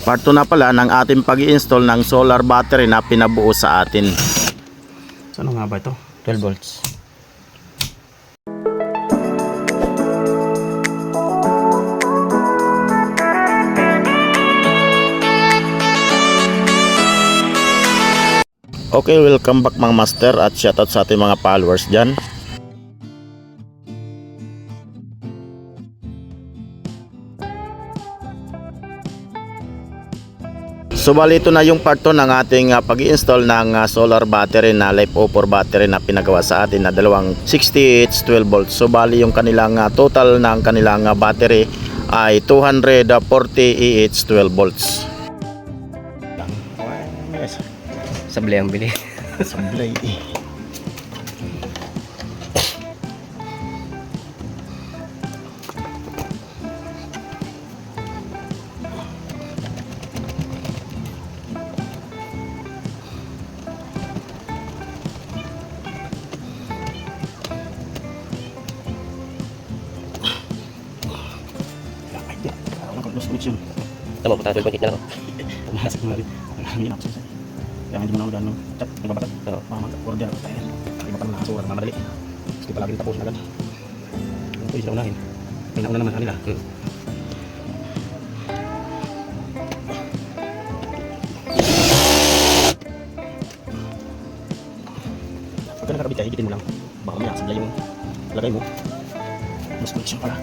Part 2 na pala ng ating pag-i-install ng solar battery na pinabuo sa atin. So, ano nga ba ito? 12 volts. Okay, welcome back mga master at shoutout sa ating mga followers dyan. So bali ito na yung part 2 ng ating pag-i-install ng solar battery na LiFeO4 battery na pinagawa sa atin na dalawang 60H 12 volts. So bali yung kanilang total ng kanilang battery ay 240 EH 12 volts. Sablay ang bili. Sablay eh. Tama po tayo 12.8 na lang. Masuk kembali. Ini apa sih? Yang di mana udah cat ngebabat. Mama order tayo. Lima pa na kasura mamadali. Gusto pa lagi tapos na agad. Ano po sila unahin? Pinauna naman kanila. Pagka nakakabit tayo, higitin mo lang. Baka mamaya sablay yung lagay mo. Mas connection pala.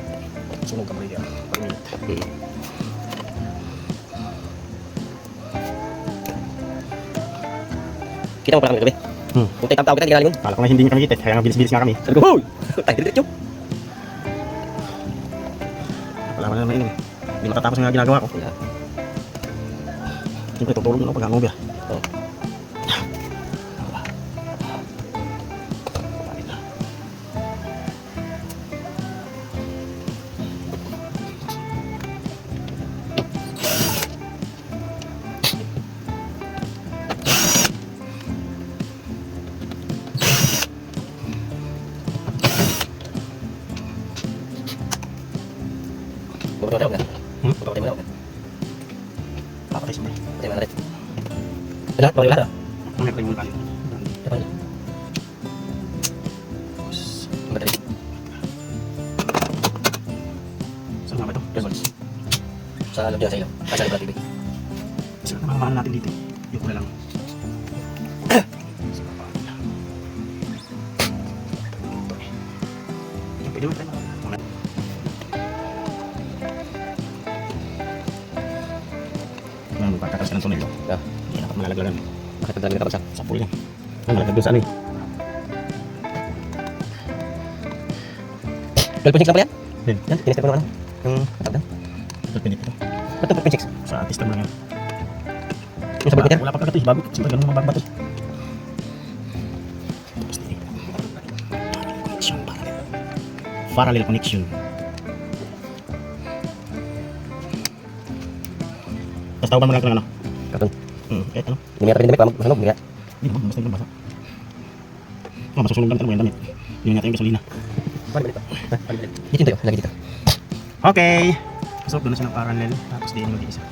Sunog ka pa rin yan. Pag-minute. Kita mo pala kami gabi. Kung tayo tao kita, hindi ka nalingon. Kala ko nga hindi niya kami kita, kaya nga bilis-bilis nga kami. Sabi ko, hoy! Tayo diretso. Wala ko na naman yun. Hindi matatapos yung ginagawa ko. Siyempre, tutulog mo na pag-hangob ya. Bukan tahu kan? Bukan tahu kan? Apa sih sebenarnya? Dari mana? Ada, kalau ada. Ano yung primun kali? Apa ini? Baterai. Saan nga ba ito? 12 volts. Sa loob dyan sa ilaw. Sa loob ng TV. Saan na mamahal natin dito? Yung na lang. Pwede mo tayo. Pagkakas ka ng tunay. Hindi dapat malalaglagan. Bakit ang dami na kapag Sa puli lang. Ang malaglag doon sa ano eh. 12.6 lang pala yan? Din. Yan, tinestep ko naman. Yung katag doon. Ito pinip ito. Ba't ito 12.6? Sa artista mo lang yan. Yung sa bulkiter? Wala pa kagato eh. Bago. Siyempre ganun mga bago-bato. Tapos din. Connection parallel. Parallel connection. Tapos tawaban mo lang ito ng ano. Karton. Kahit ano. Hindi may damit, masunog, hindi nga. Hindi naman. Basta yung basa. Masusunog lang ito mo yung damit. Yun natin yung gasolina. Paano balik pa? Paano balik? Dito tayo, lagi dito. Okay. So, doon na siya ng parallel. Tapos din yung mag-iisa.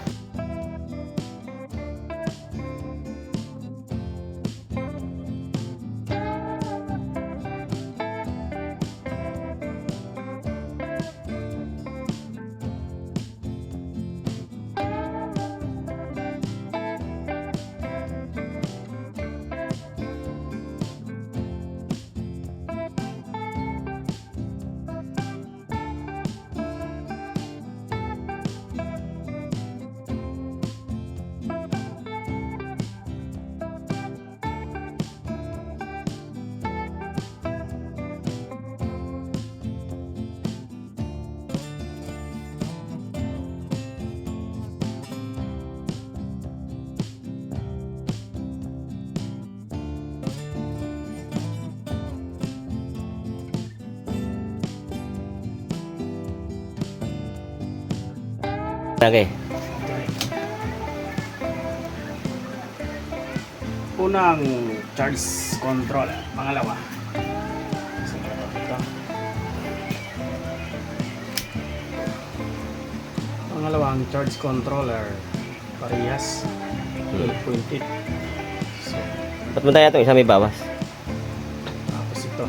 Okay. Unang charge controller. Pangalawa. Pangalawang charge controller. parehas. 12.8. So, Ba't mo tayo itong isa may bawas? tapos ito.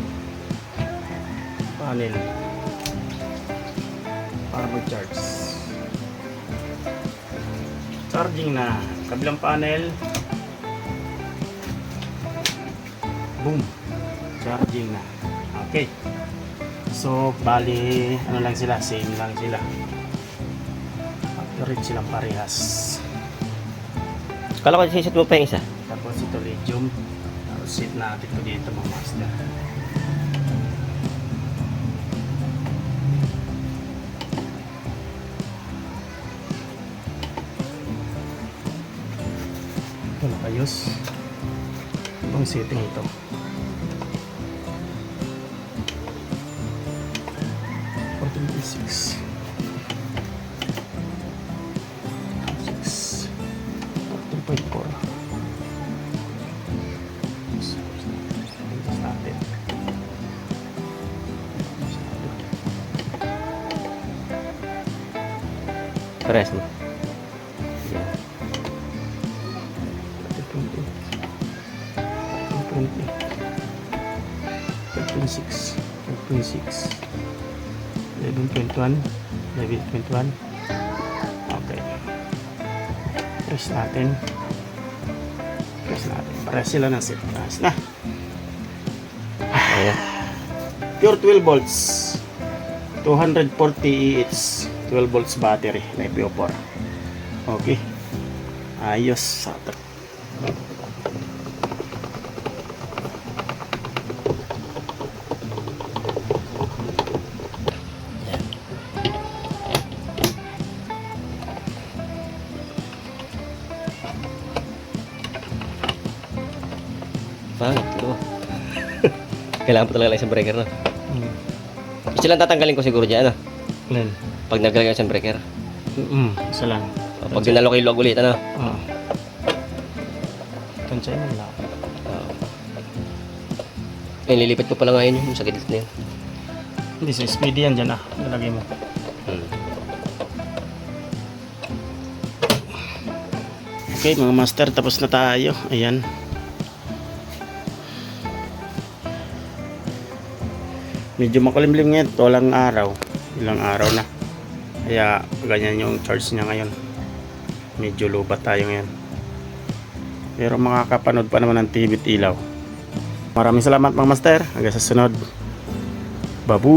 Panel. Para mag-charge. Charging na. Kabilang panel. Boom. Charging na. Okay. So, bali, ano lang sila, same lang sila. Accurate silang parehas. Kala ko sisit mo pa yung isa. Tapos ito lithium. Tapos sit natin ko dito mga master. Ito nakayos. Ibang setting ito. Six. 3.4. Natin. Pares mo. Yan. 13.6. 11.1. 11.1. Okay. Press natin. Para sila ng set. Taas na. Ayan. Pure 12 volts. 240 EH. 12 volts battery. LiPo4. Okay. Ayos. Satak. Pangit, diba? Kailangan pa talaga ng isang breaker, no? Isa lang tatanggalin ko siguro dyan, ano? Ilan? Pag naglalagay ng isang breaker. Isa lang. Pag dinalo ko yung log ulit, ano? Oo. Tansya mo lang. Oo. Lilipat ko pala ngayon yung sa gilid na yun. Hindi, so speedy yan dyan ah. Lalagay mo. Okay mga master, tapos na tayo. Ayan. Medyo makulimlim ngayon. Walang araw. Ilang araw na. Kaya ganyan yung charge niya ngayon. Medyo lubat tayo ngayon. Pero makakapanood pa naman ng TV at ilaw. Maraming salamat mga master. Hanggang sa sunod. Babu!